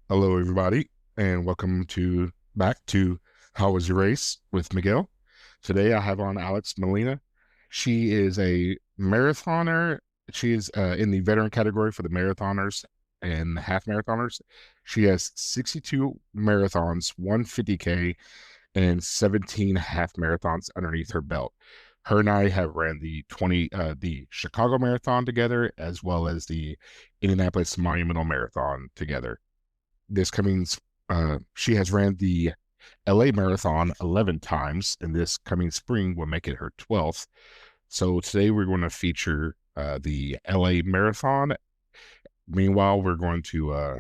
Hello, everybody, and welcome to back to How Was Your Race with Miguel. Today, I have on Alex Molina. She is a marathoner. She is in the veteran category for the marathoners and half marathoners. She has 62 marathons, 150K, and 17 half marathons underneath her belt. Her and I have ran the Chicago Marathon together, as well as the Indianapolis Monumental Marathon together. This coming She has ran the LA Marathon 11 times, and this coming spring will make it her 12th. So today we're going to feature the LA Marathon. Meanwhile, we're going to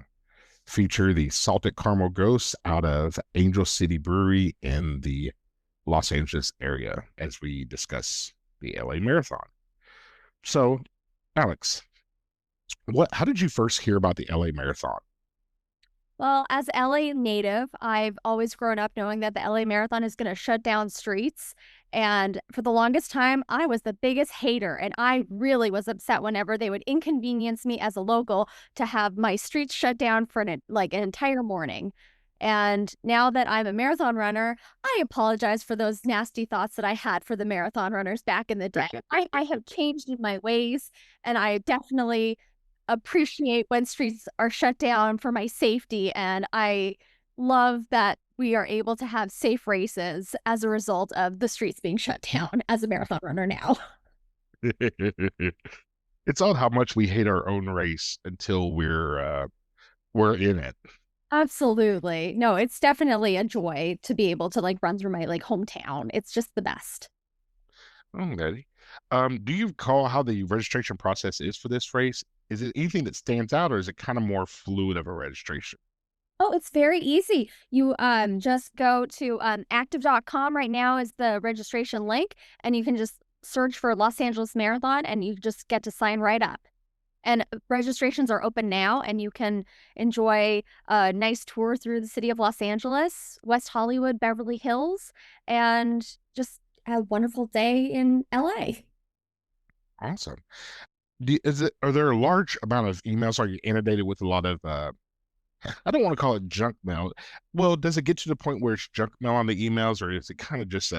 feature the Salted Caramel Ghost out of Angel City Brewery in the Los Angeles area as we discuss the LA Marathon. So, Alex, how did you first hear about the LA Marathon? Well, as LA native, I've always grown up knowing that the LA Marathon is going to shut down streets. And for the longest time, I was the biggest hater. And I really was upset whenever they would inconvenience me as a local to have my streets shut down for an entire morning. And now that I'm a marathon runner, I apologize for those nasty thoughts that I had for the marathon runners back in the day. I have changed in my ways, and I definitely appreciate when streets are shut down for my safety, and I love that we are able to have safe races as a result of the streets being shut down as a marathon runner now. It's odd how much we hate our own race until we're in it. Absolutely. No, it's definitely a joy to be able to run through my hometown. It's just the best. Okay. Do you recall how the registration process is for this race? Is it anything that stands out, or is it kind of more fluid of a registration? Oh, it's very easy. You just go to active.com right now is the registration link, and you can just search for Los Angeles Marathon and you just get to sign right up. And registrations are open now, and you can enjoy a nice tour through the city of Los Angeles, West Hollywood, Beverly Hills, and just have a wonderful day in LA. Awesome. Are there a large amount of emails? Are you inundated with a lot of I don't want to call it junk mail. Well, does it get to the point where it's junk mail on the emails, or is it kind of just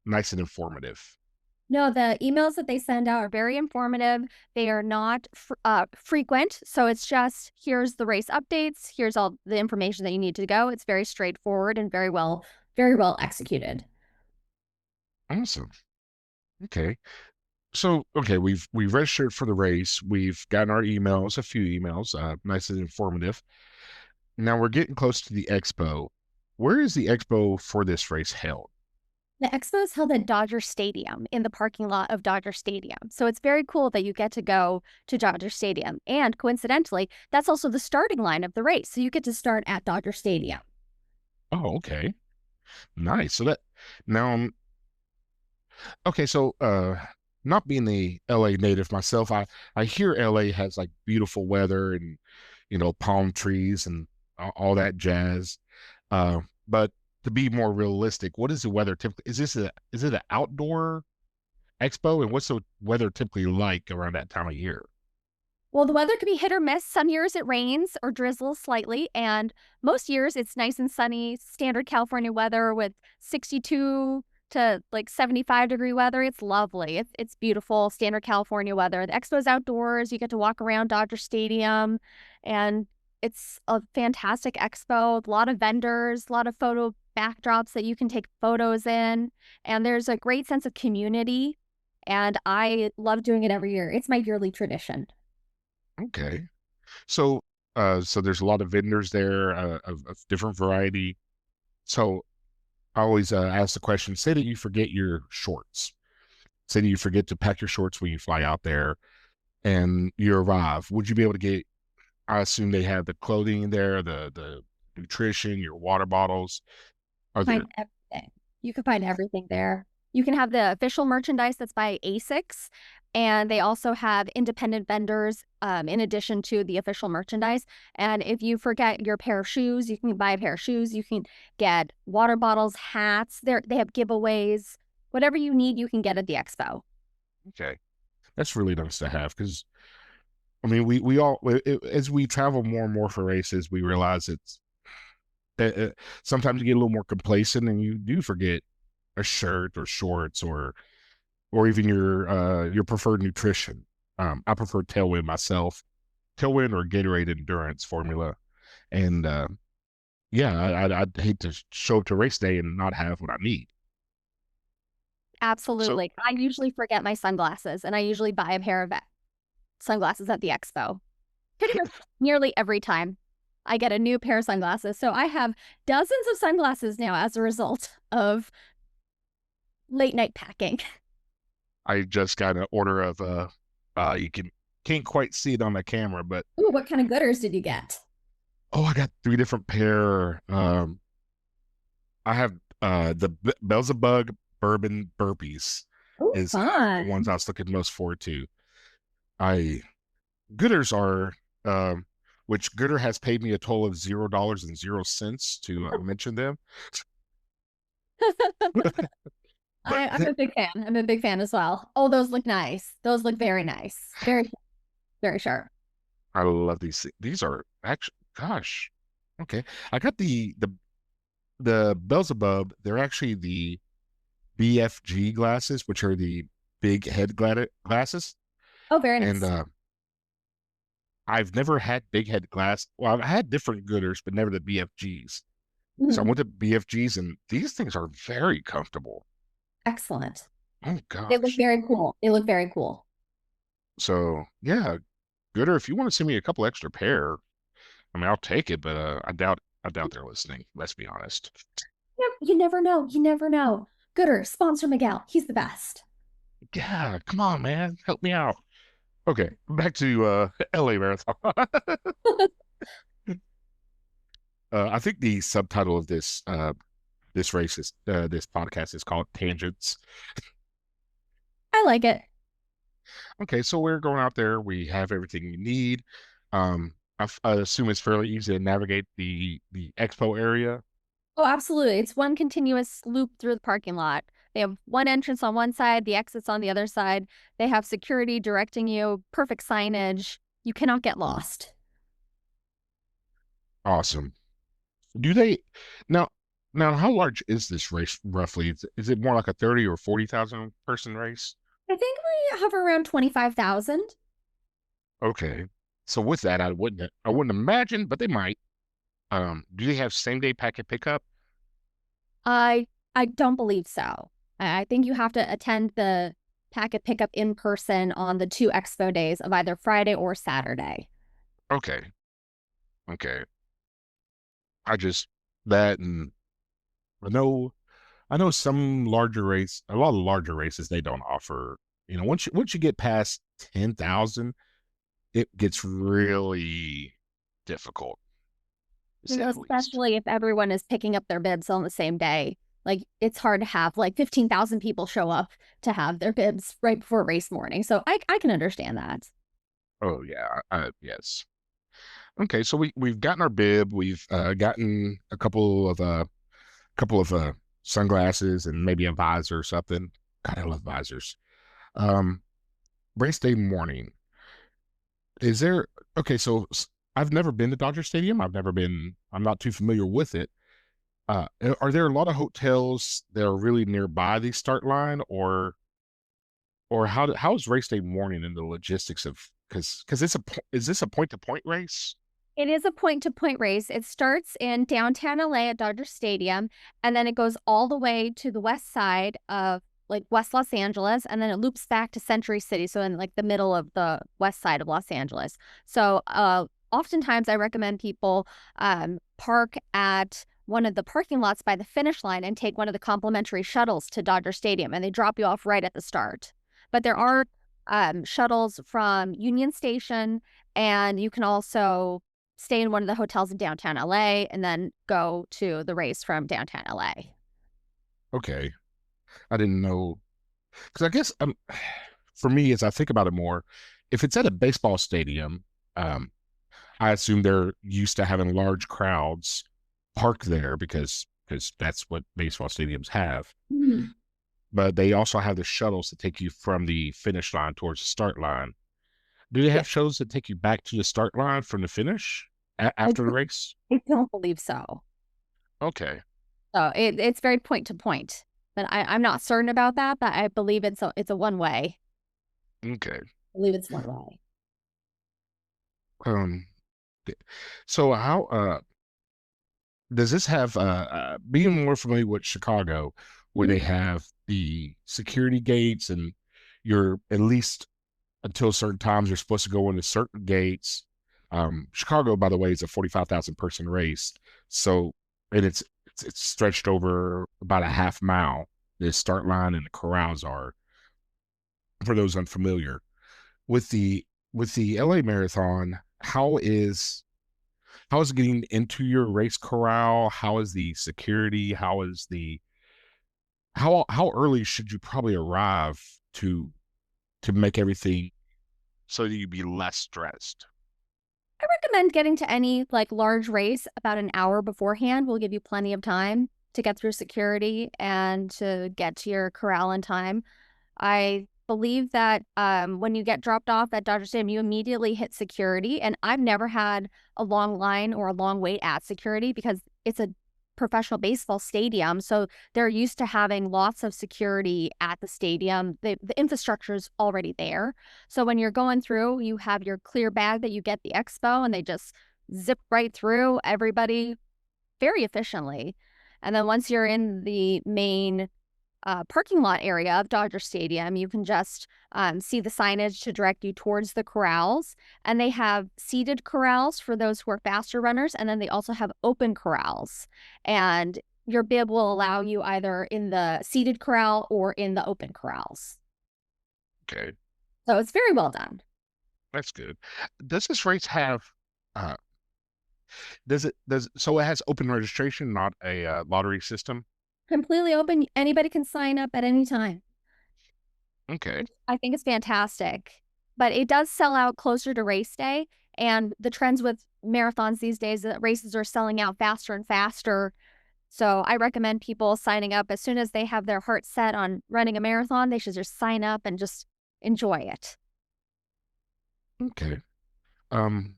nice and informative? No, the emails that they send out are very informative. They are not frequent. So it's just here's the race updates, here's all the information that you need to go. It's very straightforward and very well executed. Awesome. Okay. So, okay, we've registered for the race. We've gotten our emails, a few emails, nice and informative. Now we're getting close to the expo. Where is the expo for this race held? The expo is held at Dodger Stadium in the parking lot of Dodger Stadium. So it's very cool that you get to go to Dodger Stadium. And coincidentally, that's also the starting line of the race. So you get to start at Dodger Stadium. Oh, okay. Nice. So that now okay, so not being the LA native myself, I hear LA has like beautiful weather and palm trees and all that jazz. But to be more realistic, what is the weather typically? Is it an outdoor expo, and what's the weather typically like around that time of year? Well, the weather can be hit or miss. Some years it rains or drizzles slightly, and most years it's nice and sunny, standard California weather with 62 to 75-degree weather. It's lovely. It's beautiful, standard California weather. The expo's outdoors. You get to walk around Dodger Stadium, and it's a fantastic expo. A lot of vendors, a lot of photo backdrops that you can take photos in, and there's a great sense of community, and I love doing it every year. It's my yearly tradition. Okay, so there's a lot of vendors there of different variety. So I always ask the question: say that you forget your shorts. Say that you forget to pack your shorts when you fly out there, and you arrive. Would you be able to get? I assume they have the clothing there, the nutrition, your water bottles. Are there? Find everything. You can find everything there. You can have the official merchandise that's by ASICS, and they also have independent vendors in addition to the official merchandise. And if you forget your pair of shoes, you can buy a pair of shoes. You can get water bottles, hats. They have giveaways. Whatever you need, you can get at the expo. Okay, that's really nice to have because I mean, we all as we travel more and more for races, we realize it's sometimes you get a little more complacent and you do forget a shirt or shorts or even your preferred nutrition. I prefer Tailwind myself, Tailwind or Gatorade Endurance formula, and yeah, I'd hate to show up to race day and not have what I need. So Absolutely. I usually forget my sunglasses and I usually buy a pair of sunglasses at the expo. Pretty much nearly every time I get a new pair of sunglasses. So I have dozens of sunglasses now as a result of late night packing. I just got an order of you can't quite see it on the camera, but Ooh, what kind of gooders did you get? oh, I got three different pair. I have the Beelzebub bourbon burpees Oh, is the fun. ones I was looking most forward to. I Gooders are which Gooder has paid me a total of $0.00 to mention them. But I'm a big fan. I'm a big fan as well. Oh, those look nice. Those look very nice. Very, very sharp. I love these. These are actually, gosh, okay. I got the Beelzebub. They're actually the BFG glasses, which are the big head glasses. Oh, very And nice. I've never had big head glass. Well, I've had different Gooders, but never the BFGs. So I Mhm. went to BFGs, and these things are very comfortable. Excellent. Oh They look gosh. very cool. They look very cool. So yeah, Gooder, if you want to send me a couple extra pair, I mean, I'll take it, but I doubt they're listening. Let's be honest. You never know. You never know. Gooder, sponsor Miguel. He's the best. Yeah, come on, man, help me out. Okay, back to LA Marathon. I think the subtitle of this race is this podcast is called Tangents. I like it. Okay, so we're going out there. We have everything we need. I assume it's fairly easy to navigate the expo area. Oh, absolutely. It's one continuous loop through the parking lot. They have one entrance on one side, the exits on the other side. They have security directing you, perfect signage. You cannot get lost. Awesome. Do they now? Now, how large is this race roughly? Is it more like a 30 or 40,000 person race? I think we hover around 25,000. Okay. So with that, I wouldn't imagine, but they might. Do they have same day packet pickup? I I don't believe so. I think you have to attend the packet pickup in person on the two expo days of either Friday or Saturday. Okay. Okay. I just that and I know I know some a lot of larger races they don't offer. You know, once you get past 10,000, it gets really difficult, to say the least. Especially if everyone is picking up their bibs on the same day. Like it's hard to have like 15,000 people show up to have their bibs right before race morning. So I can understand that. Oh yeah, yes. Okay, so we've gotten our bib, we've gotten a couple of sunglasses and maybe a visor or something. God, I love visors. Um, Race day morning. Is there okay? So I've never been to Dodger Stadium. I've never been. I'm not too familiar with it. Are there a lot of hotels that are really nearby the start line, or how is race day morning in the logistics of because is this a point to point race? It is a point to point race. It starts in downtown LA at Dodger Stadium, and then it goes all the way to the west side of like West Los Angeles, and then it loops back to Century City. So in like the middle of the west side of Los Angeles. So oftentimes I recommend people park at one of the parking lots by the finish line and take one of the complimentary shuttles to Dodger Stadium, and they drop you off right at the start. But there are shuttles from Union Station, and you can also stay in one of the hotels in downtown LA and then go to the race from downtown LA. Okay, I didn't know because I guess for me as I think about it more, if it's at a baseball stadium, um, I assume they're used to having large crowds park there because that's what baseball stadiums have. But they also have the shuttles to take you from the finish line towards the start line. Do they Yeah, have shows that take you back to the start line from the finish I after the don't, race? I don't believe so. Okay. So it's very point to point. But I'm not certain about that, but I believe it's a one way. Okay. I believe it's one way. Um, so how does this have being more familiar with Chicago, where Mhm. they have the security gates and you're at least until certain times you're supposed to go into certain gates. Chicago, by the way, is a 45,000 person race. So, and it's stretched over about a half mile. The start line and the corrals are, for those unfamiliar with the LA Marathon. How is getting into your race corral? How is the security? How early should you probably arrive to make everything so that you be less stressed? I recommend getting to any like large race about an hour beforehand. Will give you plenty of time to get through security and to get to your corral in time. I believe that when you get dropped off at Dodger Stadium, you immediately hit security. And I've never had a long line or a long wait at security because it's a professional baseball stadium. So they're used to having lots of security at the stadium. The infrastructure is already there. So when you're going through, you have your clear bag that you get the expo and they just zip right through everybody very efficiently. And then once you're in the main parking lot area of Dodger Stadium, you can just see the signage to direct you towards the corrals. And they have seated corrals for those who are faster runners. And then they also have open corrals. And your bib will allow you either in the seated corral or in the open corrals. Okay, So it's very well done. that's good. Does this race have uh does so it has open registration, not a lottery system? Completely open. Anybody can sign up at any time. Okay. I think it's fantastic. But it does sell out closer to race day. And the trends with marathons these days, that races are selling out faster and faster. So I recommend people signing up as soon as they have their heart set on running a marathon. They should just sign up and just enjoy it. Okay. Um,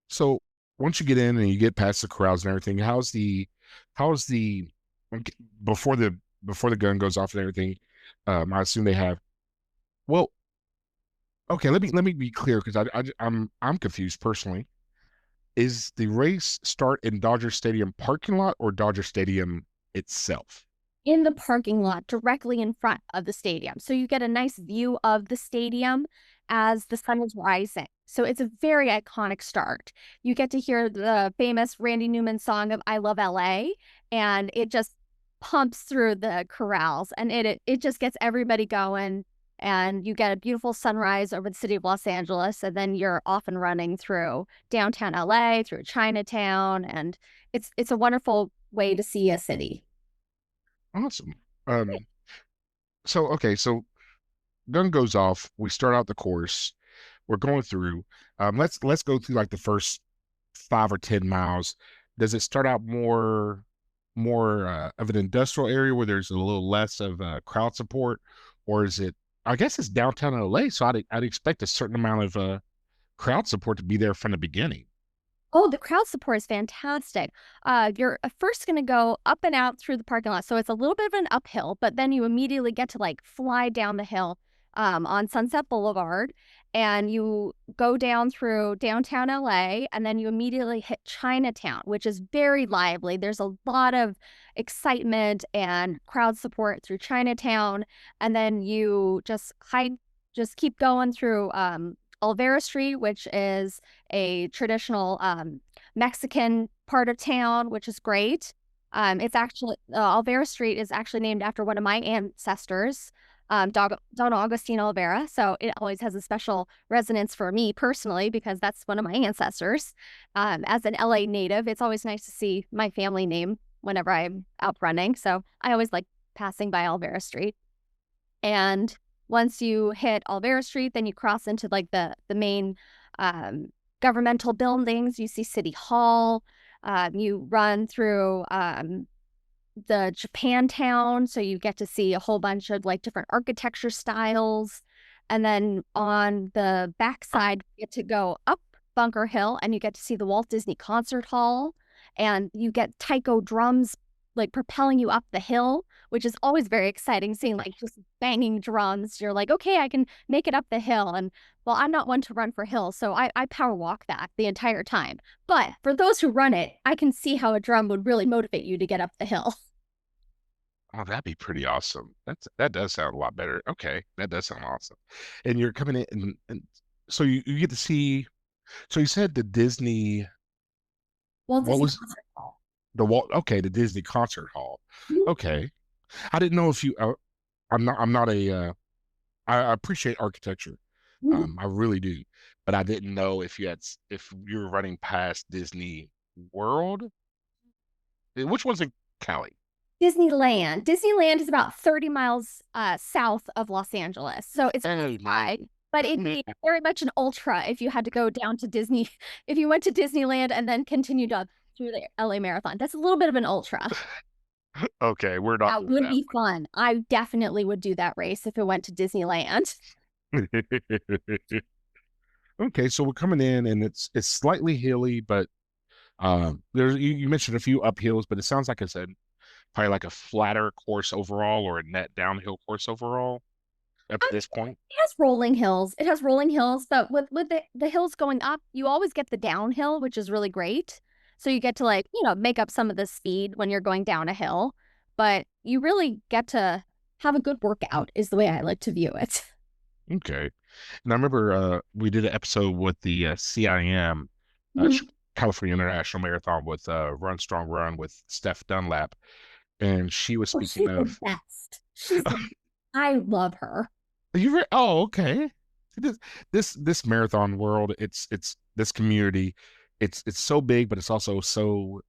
so once you get in and you get past the crowds and everything, how's the okay, before the gun goes off and everything? I assume they have. Well, okay. Let me be clear because I'm confused personally. Is the race start in Dodger Stadium parking lot or Dodger Stadium itself? In the parking lot directly in front of the stadium. So you get a nice view of the stadium as the sun is rising. So it's a very iconic start. You get to hear the famous Randy Newman song of I Love LA, and it just pumps through the corrals and it just gets everybody going. And you get a beautiful sunrise over the city of Los Angeles, and then you're off and running through downtown LA, through Chinatown, and it's a wonderful way to see a city. Awesome. Um, so okay, so gun goes off. We start out the course. We're going through. Let's go through like the first 5 or 10 miles. Does it start out more of an industrial area where there's a little less of crowd support, or is it? I guess it's downtown LA, so I'd expect a certain amount of crowd support to be there from the beginning. Oh, the crowd support is fantastic. You're first going to go up and out through the parking lot. So it's a little bit of an uphill, but then you immediately get to like fly down the hill on Sunset Boulevard. And you go down through downtown LA, and then you immediately hit Chinatown, which is very lively. There's a lot of excitement and crowd support through Chinatown. And then you just keep going through Olvera Street, which is a traditional Mexican part of town, which is great. It's actually Olvera Street is actually named after one of my ancestors, Don Augustine Olvera. So it always has a special resonance for me personally because that's one of my ancestors. As an LA native, it's always nice to see my family name whenever I'm out running. So I always like passing by Olvera Street. And once you hit Olvera Street, then you cross into like the main um, governmental buildings. You see City Hall. You run through the Japantown, so you get to see a whole bunch of like different architecture styles. And then on the backside, you get to go up Bunker Hill and you get to see the Walt Disney Concert Hall. And you get taiko drums like propelling you up the hill, which is always very exciting seeing like just banging drums. You're like, okay, I can make it up the hill. And well, I'm not one to run for hills, so I power walk that the entire time. But for those who run it, I can see how a drum would really motivate you to get up the hill. Oh, that'd be pretty awesome. That does sound a lot better. Okay, that does sound awesome. And you're coming in, and so you get to see. So you said the Disney. Walt What Disney was Concert Hall. the Walt? Okay, the Disney Concert Hall. Mhm. Okay, I didn't know if you. I'm not. I'm not a. I appreciate architecture. Mhm. I really do, but I didn't know if if you were running past Disney World. Which one's in Cali? Disneyland. Disneyland is about 30 miles south of Los Angeles. So it's Oh my. high, but it'd be very much an ultra if you had to go down to Disney, if you went to Disneyland and then continued up through the LA Marathon. That's a little bit of an ultra. Okay, we're not That doing would that be fun. I definitely would do that race if it went to Disneyland. one. Okay, so we're coming in and it's slightly hilly, but there's you mentioned a few uphills, but it sounds like it's a probably like a flatter course overall or a net downhill course overall up to this point. It has rolling hills. It has rolling hills, but with the hills going up, you always get the downhill, which is really great. So you get to like, make up some of the speed when you're going down a hill, but you really get to have a good workout is the way I like to view it. Okay. And I remember we did an episode with the CIM, Mhm. California International Marathon with Run Strong Run with Steph Dunlap, and she was Oh, speaking she's the of. best. I love her. Oh, okay. This this marathon world, it's this community, it's so big, but it's also so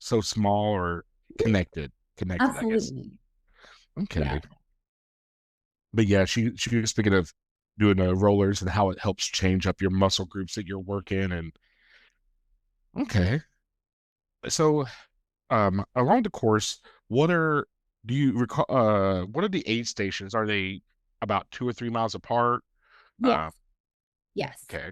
small or connected, I guess. Absolutely. Yeah. Okay. But yeah, she was speaking of doing rollers and how it helps change up your muscle groups that you're working and okay. So along the course, what are do you recall what are the aid stations? Are they about 2 or 3 miles apart? Yes. Uh Yes. okay.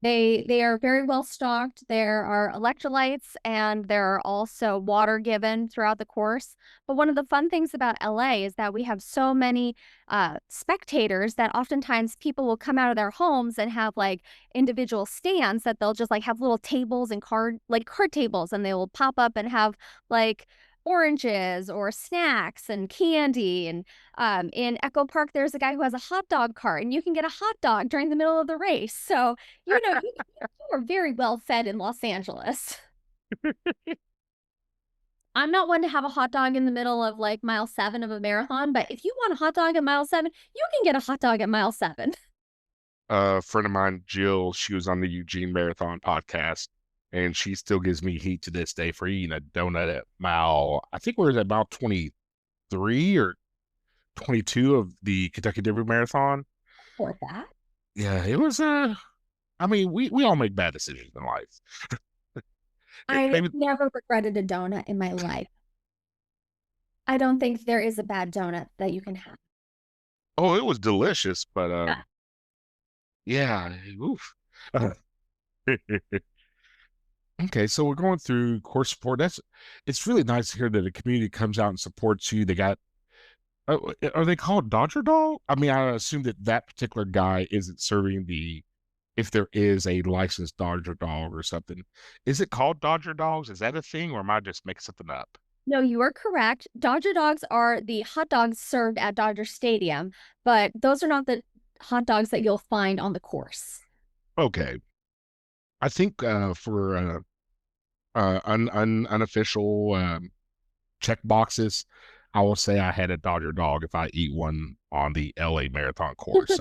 They are very well stocked. There are electrolytes and there are also water given throughout the course. But one of the fun things about LA is that we have so many spectators that oftentimes people will come out of their homes and have like individual stands that they'll just like have little tables and card tables and they will pop up and have like oranges or snacks and candy and in Echo Park, there's a guy who has a hot dog cart, and you can get a hot dog during the middle of the race. So, you are very well fed in Los Angeles. I'm not one to have a hot dog in the middle of like mile 7 of a marathon, but if you want a hot dog at mile 7, you can get a hot dog at mile 7. A friend of mine, Jill, she was on the Eugene Marathon podcast, and she still gives me heat to this day for eating a donut at mile. I think we're at mile 23 or 22 of the Kentucky Derby Marathon. For that. Yeah, it was. I mean, we all make bad decisions in life. I Maybe. never regretted a donut in my life. I don't think there is a bad donut that you can have. Oh, it was delicious, but yeah. Oof. Okay, so we're going through course support. It's really nice to hear that the community comes out and supports you. They got are they called Dodger Dog? I mean, I assume that that particular guy isn't serving if there is a licensed Dodger Dog or something. Is it called Dodger Dogs? Is that a thing, or am I just making something up? No, you are correct. Dodger dogs are the hot dogs served at Dodger Stadium, but those are not the hot dogs that you'll find on the course. Okay, I think for unofficial check boxes, I will say I had a Dodger Dog if I eat one on the LA Marathon course.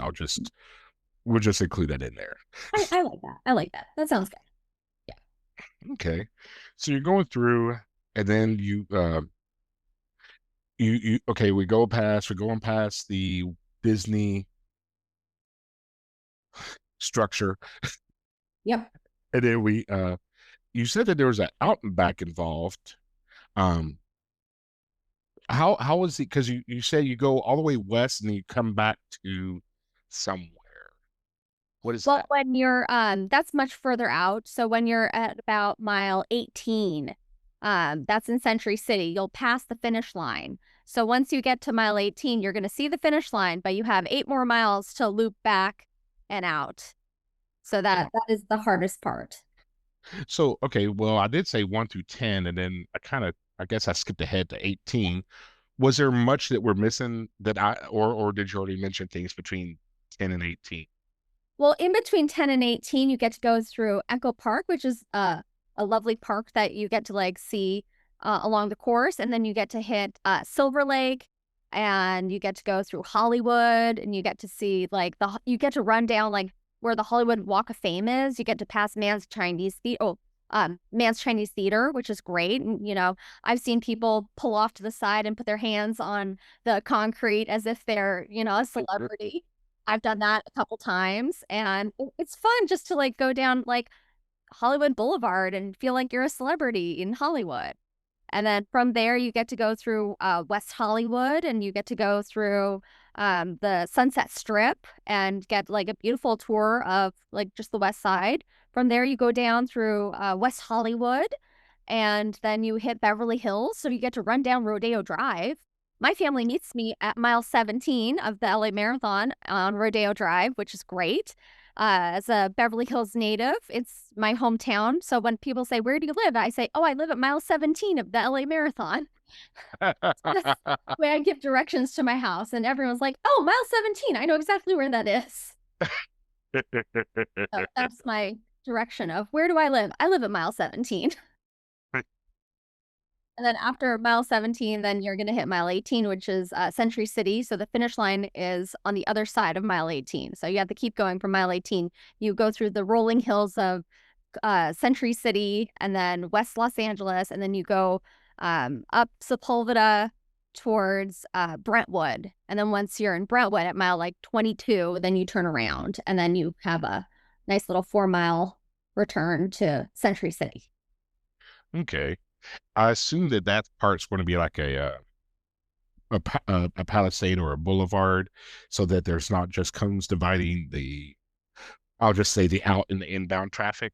We'll just include that in there. I like that. I like that. That sounds good. Yeah. Okay. So you're going through and then you okay, we're going past the Disney structure. Yep. And then we you said that there was an out and back involved. Um how was it because you say you go all the way west and then you come back to somewhere. What is Well, that? when you're, that's much further out. So when you're at about mile 18, that's in Century City, you'll pass the finish line. So once you get to mile 18, you're going to see the finish line, but you have 8 more miles to loop back and out. So that is the hardest part. So, okay, well, I did say 1 through 10, and then I guess I skipped ahead to 18. Was there much that we're missing that or did you already mention things between 10 and 18? Well, in between 10 and 18, you get to go through Echo Park, which is a lovely park that you get to like see along the course. And then you get to hit Silver Lake and you get to go through Hollywood and you get to see like you get to run down like where the Hollywood Walk of Fame is. You get to pass Man's Chinese Theater, which is great. And, I've seen people pull off to the side and put their hands on the concrete as if they're, a celebrity. I've done that a couple times, and it's fun just to like go down like Hollywood Boulevard and feel like you're a celebrity in Hollywood. And then from there, you get to go through West Hollywood and you get to go through the Sunset Strip and get like a beautiful tour of like just the West Side. From there, you go down through West Hollywood and then you hit Beverly Hills. So you get to run down Rodeo Drive. My family meets me at mile 17 of the LA Marathon on Rodeo Drive, which is great. As a Beverly Hills native, it's my hometown. So when people say, "Where do you live?" I say, "Oh, I live at mile 17 of the LA Marathon." That's the way I give directions to my house. And everyone's like, "Oh, mile 17. I know exactly where that is." So that's my direction of where do I live? I live at mile 17. And then after mile 17, then you're going to hit mile 18, which is Century City. So the finish line is on the other side of mile 18. So you have to keep going from mile 18. You go through the rolling hills of Century City and then West Los Angeles. And then you go up Sepulveda towards Brentwood. And then once you're in Brentwood at mile like 22, then you turn around and then you have a nice little 4 mile return to Century City. Okay. I assume that that part's going to be like a palisade or a boulevard, so that there's not just cones dividing the, I'll just say, the out and the inbound traffic.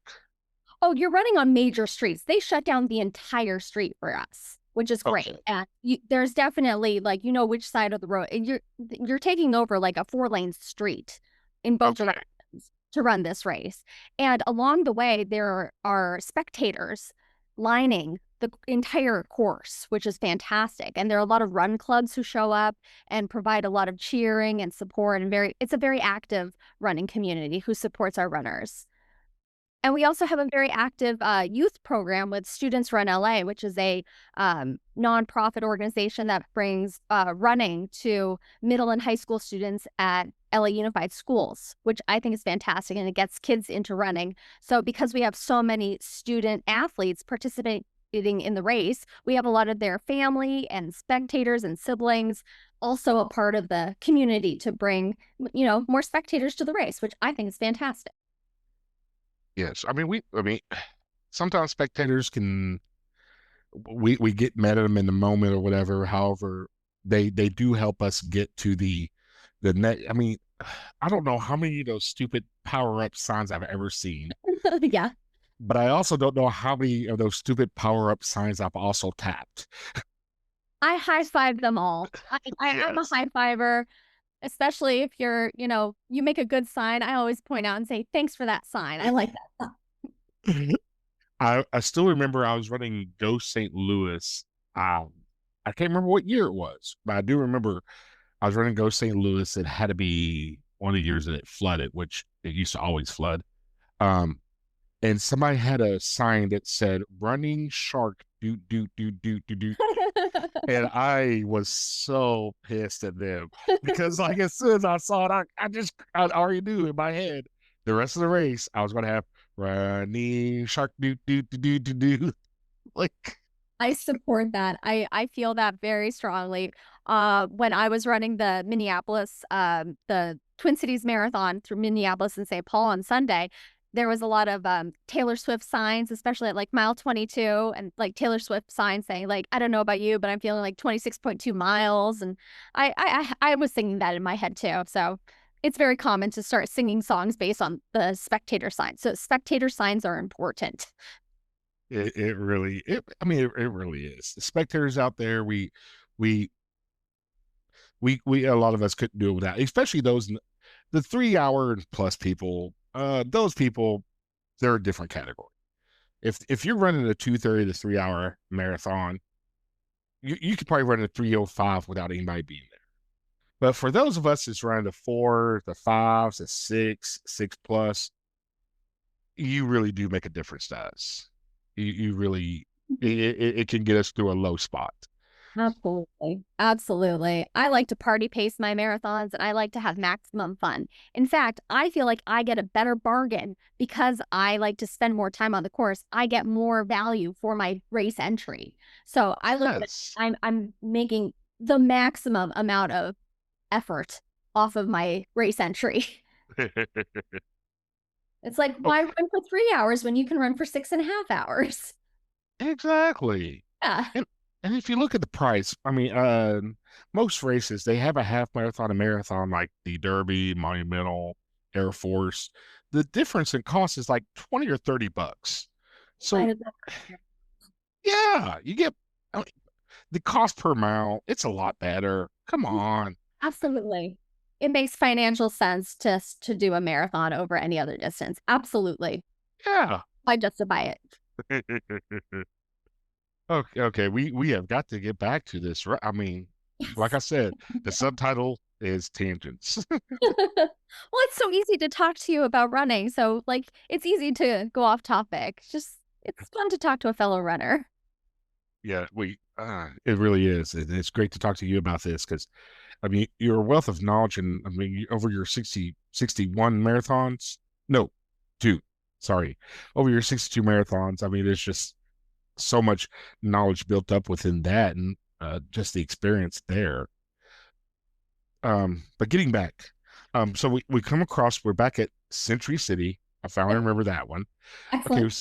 Oh, you're running on major streets. They shut down the entire street for us, which is great. Okay. And there's definitely like which side of the road, and you're taking over like a 4-lane street in both Okay. directions to run this race. And along the way, there are spectators lining the entire course, which is fantastic. And there are a lot of run clubs who show up and provide a lot of cheering and support. And it's a very active running community who supports our runners. And we also have a very active youth program with Students Run LA, which is a nonprofit organization that brings running to middle and high school students at LA Unified Schools, which I think is fantastic, and it gets kids into running. So because we have so many student athletes participating in the race, we have a lot of their family and spectators and siblings also a part of the community to bring, more spectators to the race, which I think is fantastic. Yes. I mean, sometimes spectators can, we get mad at them in the moment or whatever. However, they do help us get to the net. I mean, I don't know how many of those stupid power up signs I've ever seen, Yeah. but I also don't know how many of those stupid power up signs I've also tapped. I high five them all. I'm a Yes. high fiver, especially if you make a good sign. I always point out and say, thanks for that sign. I like that. I still remember I was running Go St. Louis. Um, I can't remember what year it was, but I do remember I was running Go St. Louis. It had to be one of the years that it flooded, which it used to always flood. Um, and somebody had a sign that said "Running Shark do do do do do do," and I was so pissed at them because, like, as soon as I saw it, I already knew in my head the rest of the race I was going to have "Running Shark do do do do do do." Like, I support that. I feel that very strongly. When I was running the Twin Cities Marathon through Minneapolis and St. Paul on Sunday, there was a lot of Taylor Swift signs, especially at like mile 22, and like Taylor Swift signs saying like, "I don't know about you, but I'm feeling like 26.2 miles," and I was singing that in my head too. So it's very common to start singing songs based on the spectator signs. So spectator signs are important. It really, I mean, it really is. The spectators out there, we, a lot of us couldn't do it without, especially those, the 3 hour plus people, those people, they're a different category. If you're running a 2:30 to 3 hour marathon, you could probably run a 3:05 without anybody being there. But for those of us that's running the four, the fives, the six plus, you really do make a difference to us. You really, it can get us through a low spot. Absolutely. Absolutely. I like to party pace my marathons and I like to have maximum fun. In fact, I feel like I get a better bargain because I like to spend more time on the course. I get more value for my race entry. So I look at it, Yes. I'm making the maximum amount of effort off of my race entry. It's like, Oh, why run for 3 hours when you can run for 6.5 hours? exactly. Yeah. And and if you look at the price, I mean, most races they have a half marathon and marathon like the Derby, Monumental, Air Force. The difference in cost is like 20 or $30. Might So as well. yeah, you get, I mean, the cost per mile, it's a lot better. Come on. Absolutely. It makes financial sense to do a marathon over any other distance. Absolutely. Yeah. I justify it. Okay, okay. We have got to get back to this. I mean, like Yes. I said, the subtitle is tangents. Well, it's so easy to talk to you about running. So, like, it's easy to go off topic. Just, it's fun to talk to a fellow runner. Yeah, it really is. It's great to talk to you about this because I mean, you're a wealth of knowledge, and I mean, over your 61 marathons. No, two. Sorry, over your 62 marathons. I mean, there's just so much knowledge built up within that, and just the experience there. But getting back, so we come across. We're back at Century City. I finally Yep. remember that one. Okay, Excellent.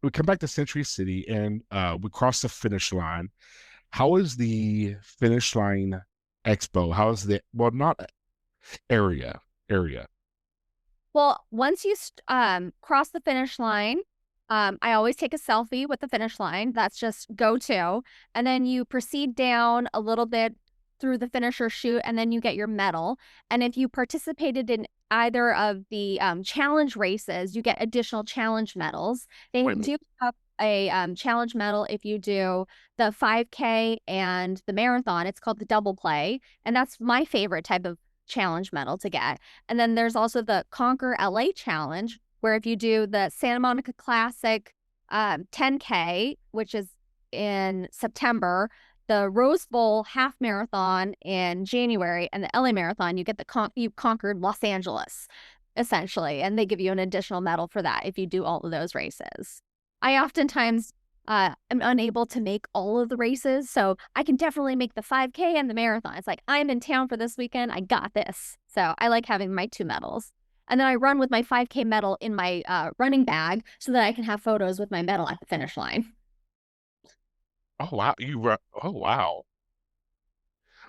we come back to Century City, and we cross the finish line. How is the finish line expo? How is the, well, not area? Well, once you cross the finish line, I always take a selfie with the finish line. That's just go to. And then you proceed down a little bit through the finisher chute, and then you get your medal. And if you participated in either of the challenge races, you get additional challenge medals. They Wait, do have a challenge medal if you do the 5K and the marathon. It's called the double play. And that's my favorite type of challenge medal to get. And then there's also the Conquer LA Challenge, where if you do the Santa Monica Classic 10K, which is in September, the Rose Bowl half marathon in January, and the LA Marathon, you get you conquered Los Angeles, essentially, and they give you an additional medal for that if you do all of those races. I oftentimes am unable to make all of the races, so I can definitely make the 5K and the marathon. It's like, I'm in town for this weekend. I got this. So I like having my two medals. And then I run with my 5K medal in my running bag so that I can have photos with my medal at the finish line. oh wow, oh wow.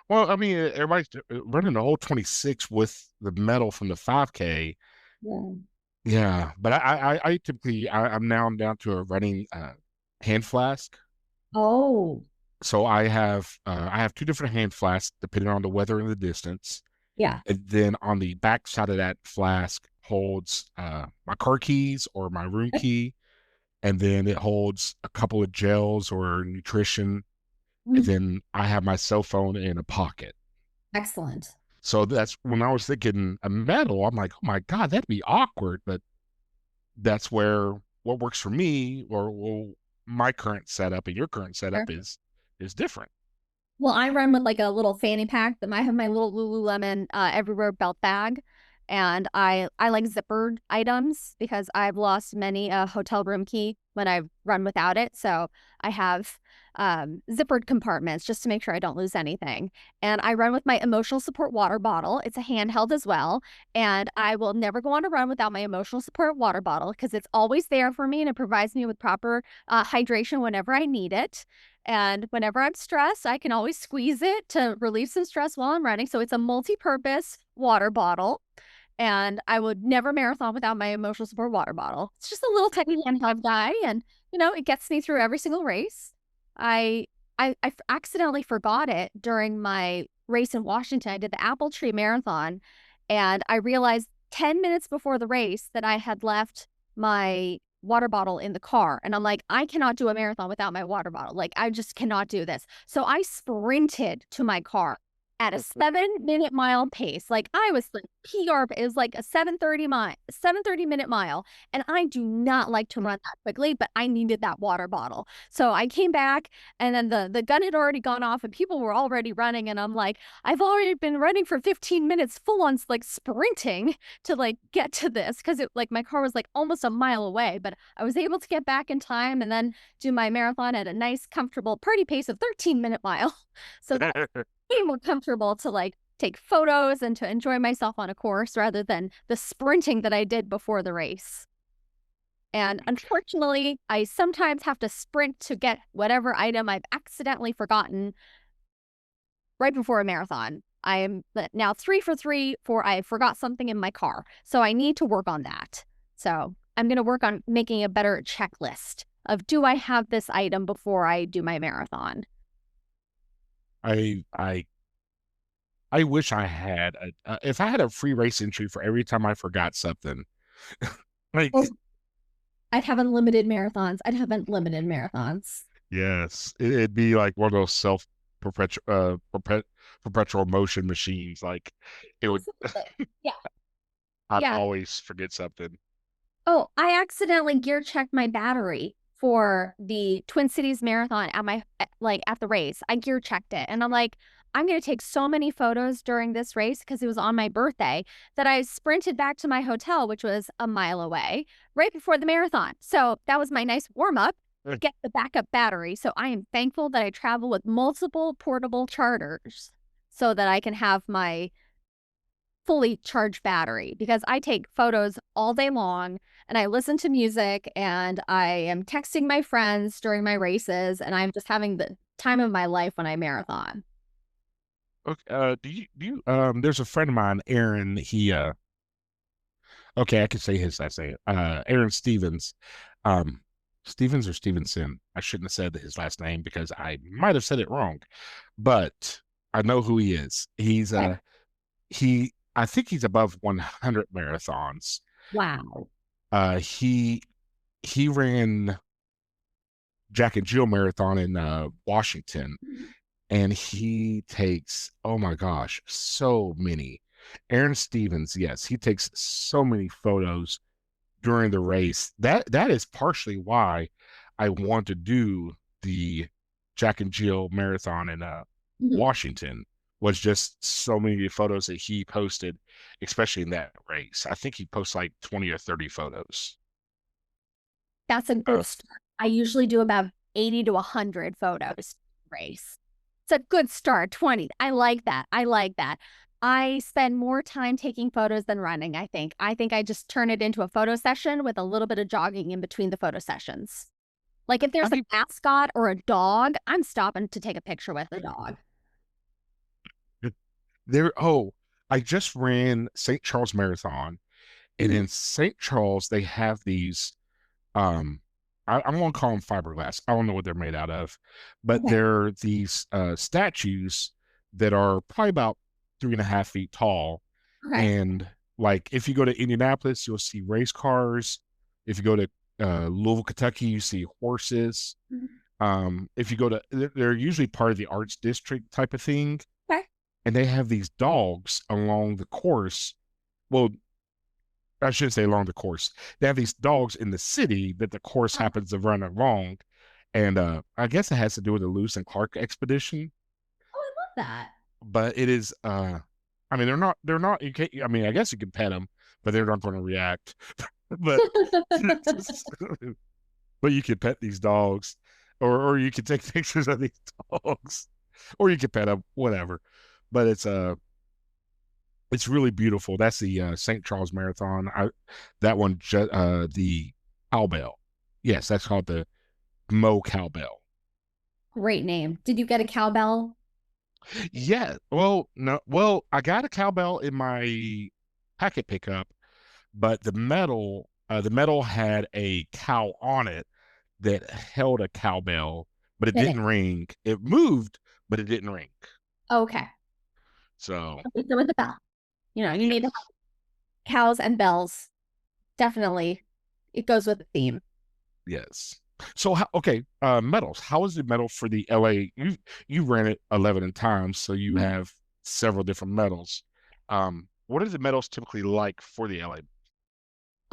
Well, I mean, everybody's running the whole 26 with the medal from the 5K. Yeah. Yeah, but I typically I'm now down to a running hand flask. Oh, So I have two different hand flasks depending on the weather and the distance. yeah. And then on the back side of that flask holds my car keys or my room key, and then it holds a couple of gels or nutrition. And Mm, then I have my cell phone in a pocket. excellent. So that's when I was thinking a medal. I'm like, oh my god, that'd be awkward. But that's where what works for me, or well, my current setup and your current setup is different. Well, I run with like a little fanny pack that I have my little Lululemon everywhere belt bag. And I like zippered items because I've lost many a hotel room key when I've run without it. So I have zippered compartments just to make sure I don't lose anything. And I run with my emotional support water bottle. It's a handheld as well. And I will never go on a run without my emotional support water bottle because it's always there for me and it provides me with proper hydration whenever I need it. And whenever I'm stressed, I can always squeeze it to relieve some stress while I'm running. So it's a multi-purpose water bottle, and I would never marathon without my emotional support water bottle. It's just a little tiny handheld guy, and it gets me through every single race. I I accidentally forgot it during my race in Washington. I did the Apple Tree Marathon, and I realized 10 minutes before the race that I had left my water bottle in the car. And I'm like, I cannot do a marathon without my water bottle. Like, I just cannot do this. So I sprinted to my car at a 7 minute mile pace. Like I was like PR, it was like a 7:30 minute mile. And I do not like to run that quickly, but I needed that water bottle. So I came back and then the gun had already gone off and people were already running. And I'm like, I've already been running for 15 minutes, full on like sprinting to like get to this because it like my car was like almost a mile away, but I was able to get back in time and then do my marathon at a nice, comfortable party pace of 13-minute mile. So that became more comfortable to like take photos and to enjoy myself on a course rather than the sprinting that I did before the race. And unfortunately, I sometimes have to sprint to get whatever item I've accidentally forgotten right before a marathon. I am now 3 for 3 for I forgot something in my car. So I need to work on that. So I'm going to work on making a better checklist of do I have this item before I do my marathon? I I I wish I had if I had a free race entry for every time I forgot something. Like, Oh, I'd have unlimited marathons. I'd have unlimited marathons. yes, it'd be like one of those self perpetual motion machines. Like, it would, Yeah. I'd Yeah. always forget something. Oh, I accidentally gear checked my battery for the Twin Cities Marathon at my like at the race. I gear checked it and I'm like, I'm going to take so many photos during this race because it was on my birthday that I sprinted back to my hotel, which was a mile away, right before the marathon. So that was my nice warm up, get the backup battery. So I am thankful that I travel with multiple portable chargers so that I can have my fully charged battery because I take photos all day long and I listen to music and I am texting my friends during my races and I'm just having the time of my life when I marathon. Okay, there's a friend of mine, Aaron. Okay, I can say his last name. Aaron Stevens. Um, Stevens or Stevenson. I shouldn't have said his last name because I might have said it wrong, but I know who he is. Okay. I think he's above 100 marathons. Wow. He ran Jack and Jill marathon in Washington, and he takes, oh my gosh, so many. Aaron Stevens, yes, he takes so many photos during the race. That is partially why I want to do the Jack and Jill marathon in Mhm. Washington. Was just so many photos that he posted, especially in that race. I think he posts like 20 or 30 photos. That's a good start. I usually do about 80 to 100 photos race. It's a good start. 20. I like that. I like that. I spend more time taking photos than running, I think. I think I just turn it into a photo session with a little bit of jogging in between the photo sessions. Like if I there's a mean, mascot or a dog, I'm stopping to take a picture with the dog. there. Oh, I just ran St. Charles Marathon, and Mhm. in St. Charles they have these. Um, I'm gonna call them fiberglass. I don't know what they're made out of, but Okay. they're these statues that are probably about 3.5 feet tall. Okay. And like, if you go to Indianapolis, you'll see race cars. If you go to Louisville, Kentucky, you see horses. Mhm. If you go to, they're usually part of the arts district type of thing, Okay. and they have these dogs along the course. Well, I shouldn't say along the course. They have these dogs in the city that the course Oh, happens to run along, and I guess it has to do with the Lewis and Clark expedition. I love that. But it is, I mean, they're not. You can't. I mean, I guess you can pet them, but they're not going to react. But but you can pet these dogs, or you can take pictures of these dogs, or you can pet them, whatever. But it's really beautiful. That's the St. Charles Marathon. That one, the cowbell. Yes, that's called the Mo Cowbell. Great name. Did you get a cowbell? Yeah. Well, no. Well, I got a cowbell in my packet pickup, but the metal had a cow on it that held a cowbell, but it Did it? didn't ring. It moved, but it didn't ring. Okay. So, Okay, so with the bell, you need to yes, have cows and bells. Definitely. It goes with the theme. yes. So, okay, metals. How is the metal for the LA? You ran it 11 times, so you have several different metals. What are the metals typically like for the LA?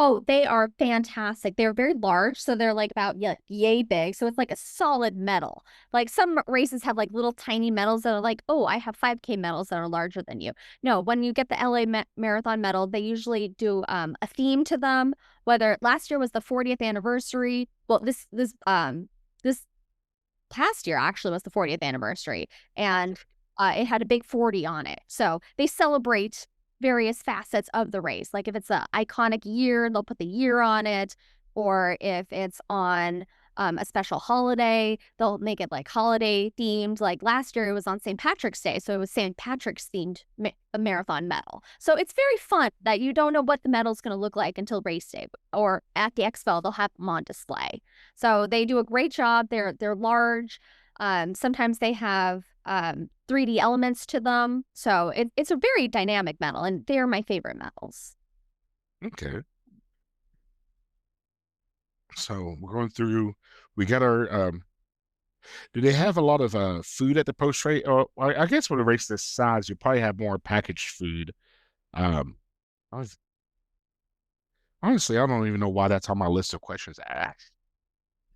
Oh, they are fantastic. They're very large, so they're like about yay big. So it's like a solid medal. Like some races have like little tiny medals that are like, oh, I have 5K medals that are larger than you. No, when you get the LA Marathon medal, they usually do a theme to them. Whether last year was the 40th anniversary. Well, this past year actually was the 40th anniversary, and it had a big 40 on it. So they celebrate various facets of the race. Like if it's an iconic year, they'll put the year on it, or if it's on a special holiday, they'll make it like holiday themed. Like last year, it was on St. Patrick's Day, so it was St. Patrick's themed marathon medal. So it's very fun that you don't know what the medal's going to look like until race day, or at the expo, they'll have them on display. So they do a great job. They're large. Sometimes they have 3D elements to them. So it's a very dynamic metal, and they're my favorite metals. Okay, so we're going through. We got our. Do they have a lot of food at the post race? Or I guess with a race this size, you probably have more packaged food. Um, Honestly, I don't even know why that's on my list of questions to ask.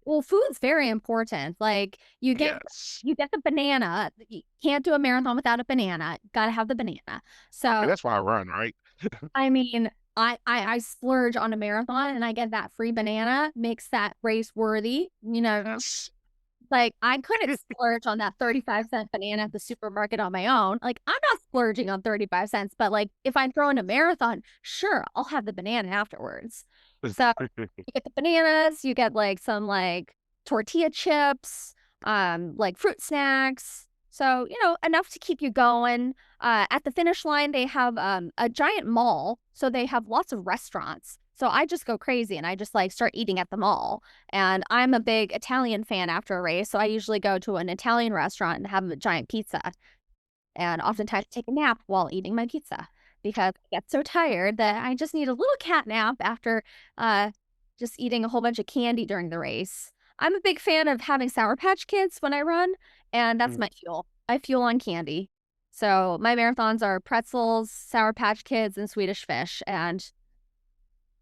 Well, food's very important. Like Yes. you get the banana. You can't do a marathon without a banana. Got to have the banana. And So that's why I run, right? I mean, I splurge on a marathon, and I get that free banana. Makes that race worthy. Yes. Like, I couldn't splurge on that 35-cent banana at the supermarket on my own. Like, I'm not splurging on 35 cents, but like, if I'm throwing a marathon, sure, I'll have the banana afterwards. So you get the bananas, you get like some like tortilla chips, like fruit snacks. So, enough to keep you going. At the finish line, they have a giant mall. So they have lots of restaurants. So I just go crazy and I just like start eating at the mall. And I'm a big Italian fan after a race. So I usually go to an Italian restaurant and have a giant pizza, and oftentimes take a nap while eating my pizza because I get so tired that I just need a little cat nap after uh, just eating a whole bunch of candy during the race. I'm a big fan of having Sour Patch Kids when I run, and that's my fuel. I fuel on candy. So my marathons are pretzels, Sour Patch Kids, and Swedish Fish. And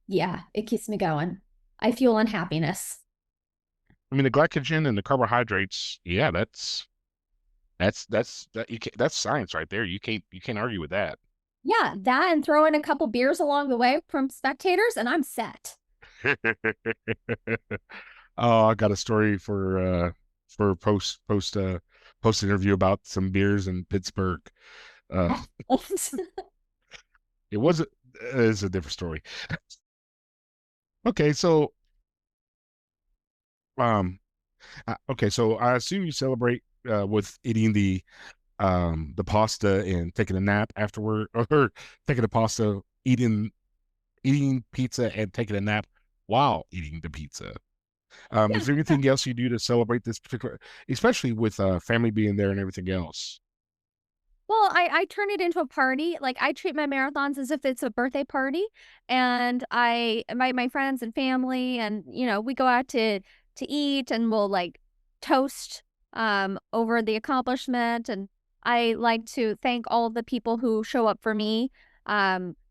yeah, it keeps me going. I fuel on happiness. I mean, the glycogen and the carbohydrates, yeah, that's science right there. You can't argue with that. Yeah, that and throw in a couple beers along the way from spectators, and I'm set. Oh, I got a story for post interview about some beers in Pittsburgh. Uh it wasn't it's a different story. Okay, so um okay, so I assume you celebrate with eating the pasta and taking a nap afterward, or taking the pasta, eating pizza and taking a nap while eating the pizza. Is there anything else you do to celebrate this particular, especially with family being there and everything else? Well, I turn it into a party. Like I treat my marathons as if it's a birthday party, and I invite my friends and family, and we go out to eat, and we'll like toast over the accomplishment. And I like to thank all of the people who show up for me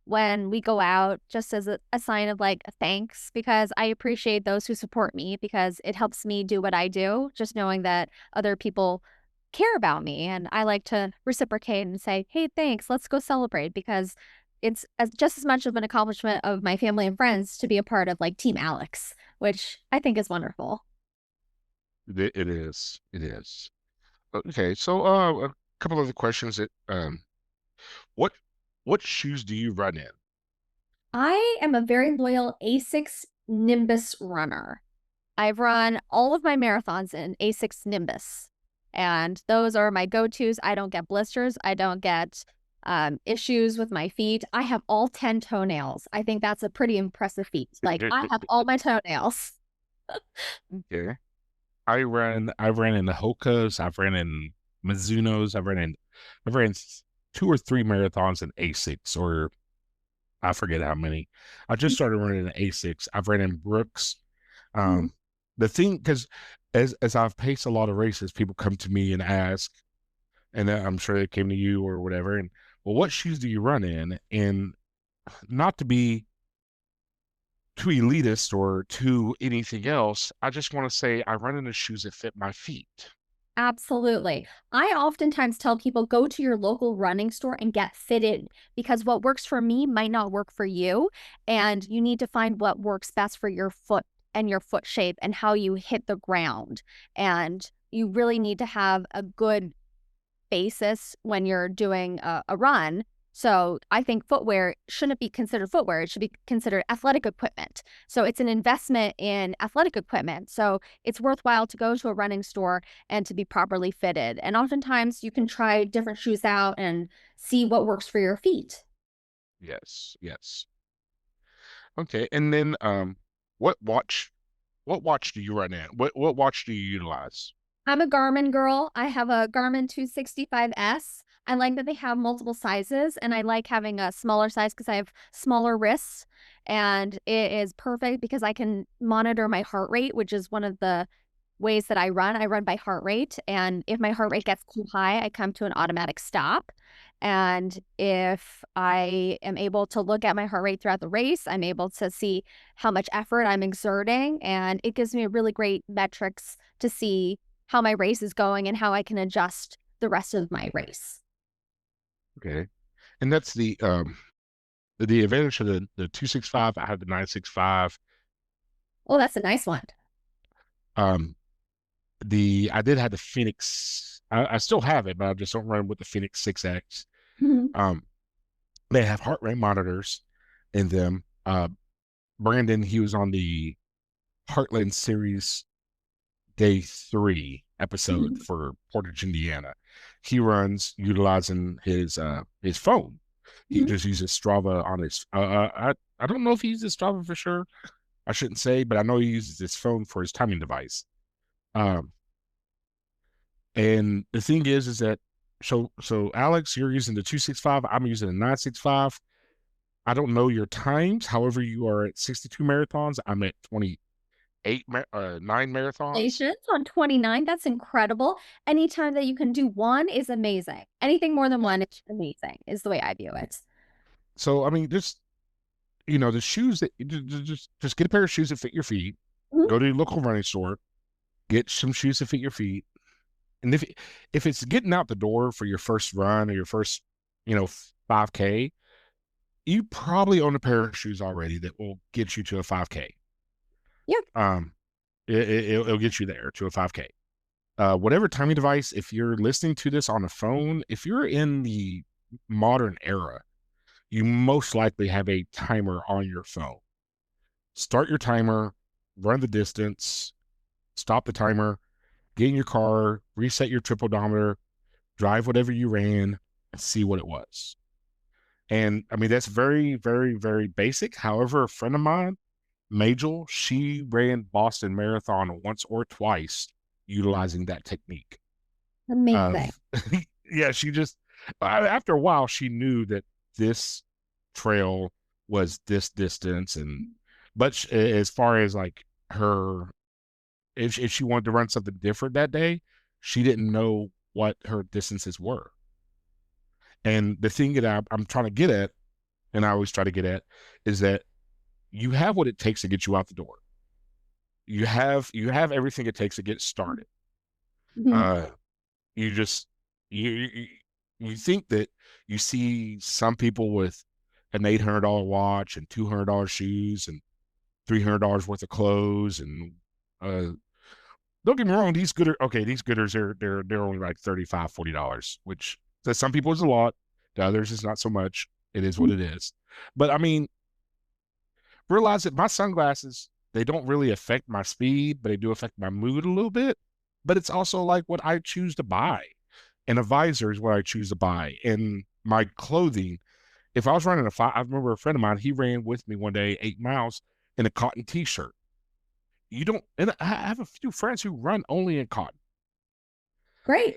when we go out, just as a sign of like thanks, because I appreciate those who support me, because it helps me do what I do, just knowing that other people care about me, and I like to reciprocate and say, "Hey, thanks. Let's go celebrate," because it's just as much of an accomplishment of my family and friends to be a part of like Team Alex, which I think is wonderful. It is. It is. Okay, so a couple other questions that what what shoes do you run in? I am a very loyal Asics Nimbus runner. I've run all of my marathons in Asics Nimbus. And those are my go-tos. I don't get blisters. I don't get issues with my feet. I have all 10 toenails. I think that's a pretty impressive feat. Like I have all my toenails. Okay. I've ran in the Hokas, I've ran in Mizunos, I've ran two or three marathons in Asics, or I forget how many. I just started running in Asics. I've ran in Brooks. Mhm. Um, the thing, because as I've paced a lot of races, people come to me and ask, and I'm sure they came to you or whatever, and well, what shoes do you run in? And not to be too elitist or too anything else, I just want to say I run in the shoes that fit my feet. Absolutely. I oftentimes tell people go to your local running store and get fitted because what works for me might not work for you. And you need to find what works best for your foot and your foot shape and how you hit the ground. And you really need to have a good basis when you're doing a run. So I think footwear shouldn't be considered footwear. It should be considered athletic equipment. So it's an investment in athletic equipment. So it's worthwhile to go to a running store and to be properly fitted. And oftentimes you can try different shoes out and see what works for your feet. Yes, yes. Okay, and then what watch what watch do you run in? What watch do you utilize? I'm a Garmin girl. I have a Garmin 265S. I like that they have multiple sizes, and I like having a smaller size because I have smaller wrists. And it is perfect because I can monitor my heart rate, which is one of the ways that I run. I run by heart rate. And if my heart rate gets too high, I come to an automatic stop. And if I am able to look at my heart rate throughout the race, I'm able to see how much effort I'm exerting. And it gives me a really great metrics to see how my race is going and how I can adjust the rest of my race. Okay, and that's the advantage of the 265. I have the 965. Oh, that's a nice one. Um, the I did have the Phoenix. I still have it, but I just don't run with the Phoenix 6X. Mhm, Um, they have heart rate monitors in them. Brandon, he was on the Heartland Series day 3 episode mhm, for Portage, Indiana. He runs utilizing his phone. He mhm. just uses Strava on his. I don't know if he uses Strava for sure. I shouldn't say, but I know he uses his phone for his timing device. Um, and the thing is that so Alex, you're using the 265. I'm using the 965. I don't know your times. However, you are at 62 marathons. I'm at 9 marathons. Congratulations on 29. That's incredible. Anytime that you can do one is amazing. Anything more than one is amazing, is the way I view it. So I mean, just the shoes that just get a pair of shoes that fit your feet. Mhm. Go to your local running store, get some shoes that fit your feet, and if it's getting out the door for your first run or your first 5K, you probably own a pair of shoes already that will get you to a 5K. Yeah. Um, it'll get you there to a 5K. Whatever timing device, if you're listening to this on a phone, if you're in the modern era, you most likely have a timer on your phone. Start your timer, run the distance, stop the timer, get in your car, reset your trip odometer, drive whatever you ran, and see what it was. And I mean, that's very, very, very basic. However, a friend of mine, Majel, she ran Boston Marathon once or twice utilizing that technique. Amazing. Of yeah, she just after a while she knew that this trail was this distance, and but as far as like her, if she wanted to run something different that day, she didn't know what her distances were. And the thing that I'm trying to get at, and I always try to get at, is that you have what it takes to get you out the door. You have everything it takes to get started. Mhm. Uh, you just you you think that you see some people with an $800 watch and $200 shoes and $300 worth of clothes and uh don't get me wrong, these gooders are they're only like 35, $40, which to some people is a lot, to others is not so much. It is what it is. But I mean, realize that my sunglasses, they don't really affect my speed, but they do affect my mood a little bit. but it's also like what I choose to buy. And a visor is what I choose to buy. And my clothing, if I was running I remember a friend of mine, he ran with me one day 8 miles in a cotton t-shirt. You don't, and I have a few friends who run only in cotton. Great.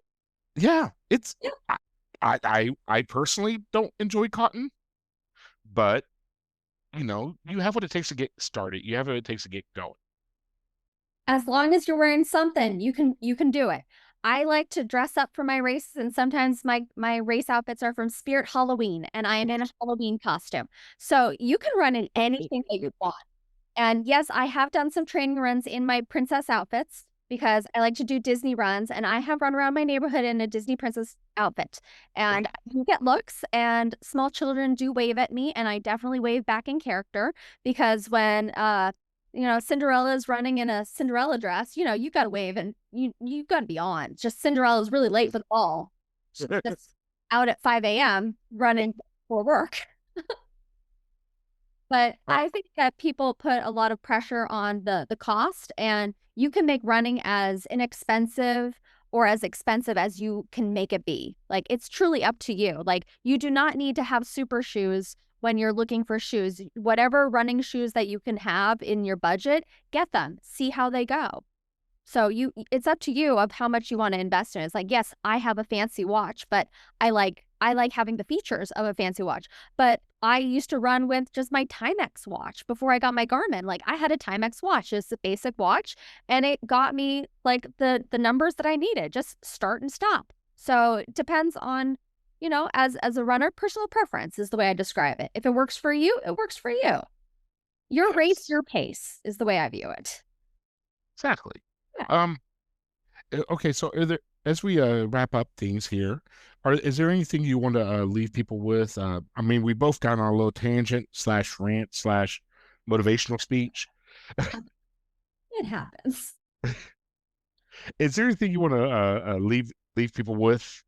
Yeah, it's, Yeah. I personally don't enjoy cotton, but you have what it takes to get started. You have what it takes to get going. As long as you're wearing something, you can do it. I like to dress up for my races, and sometimes my race outfits are from Spirit Halloween, and I am in a Halloween costume. So you can run in anything that you want. And yes, I have done some training runs in my princess outfits because I like to do Disney runs, and I have run around my neighborhood in a Disney princess outfit. And you get looks, and small children do wave at me, and I definitely wave back in character because when Cinderella is running in a Cinderella dress, you got to wave and you got to be on. Just Cinderella's really late for the ball. She's just out at 5 a.m. running for work. But I think that people put a lot of pressure on the cost, and you can make running as inexpensive or as expensive as you can make it be. Like, it's truly up to you. Like, you do not need to have super shoes when you're looking for shoes. Whatever running shoes that you can have in your budget, get them. See how they go. So it's up to you of how much you want to invest in it. It's like, yes, I have a fancy watch, but I like having the features of a fancy watch. But I used to run with just my Timex watch before I got my Garmin. Like, I had a Timex watch, it's a basic watch, and it got me like the numbers that I needed, just start and stop. So it depends on, as a runner, personal preference is the way I describe it. If it works for you, it works for you. Your race, Yes, your pace is the way I view it. exactly. Yeah. Um, okay, so as we wrap up things here, is there anything you want to leave people with? I mean, we both got on a little tangent slash rant slash motivational speech. It happens. Is there anything you want to leave people with?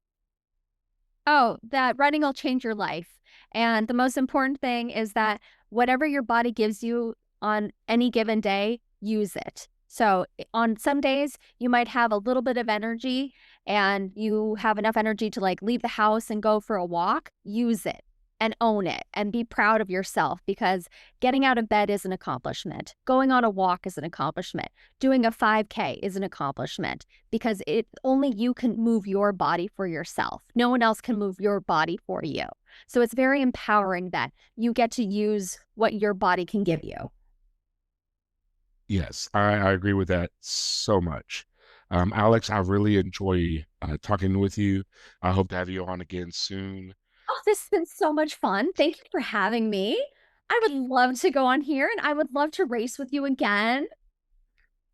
Oh, that running will change your life. And the most important thing is that whatever your body gives you on any given day, use it. So on some days, you might have a little bit of energy and you have enough energy to like leave the house and go for a walk. Use it and own it and be proud of yourself because getting out of bed is an accomplishment. Going on a walk is an accomplishment. Doing a 5K is an accomplishment because it only you can move your body for yourself. No one else can move your body for you. So it's very empowering that you get to use what your body can give you. Yes, I agree with that so much. Alex, I really enjoy talking with you. I hope to have you on again soon. Oh, this has been so much fun. Thank you for having me. I would love to go on here and I would love to race with you again.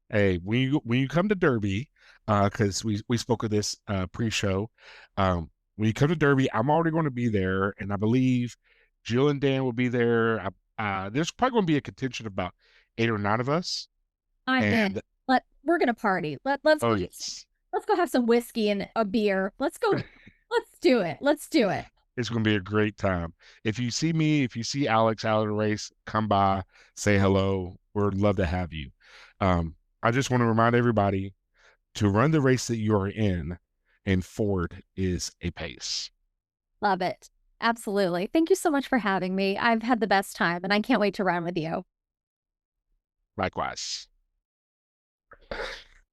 Hey, when you come to Derby, because we spoke of this pre-show, when you come to Derby, I'm already going to be there, and I believe Jill and Dan will be there. There's probably going to be a contention of about 8 or 9 of us, I'm in. and We're gonna party. Let's oh go yes, let's go have some whiskey and a beer. Let's go. Let's do it. Let's do it. it's going to be a great time. If you see me, if you see Alex out of the race, come by, say hello. We'd love to have you. I just want to remind everybody to run the race that you are in, and Ford is a pace. Love it. Absolutely. Thank you so much for having me. I've had the best time and I can't wait to run with you. Likewise.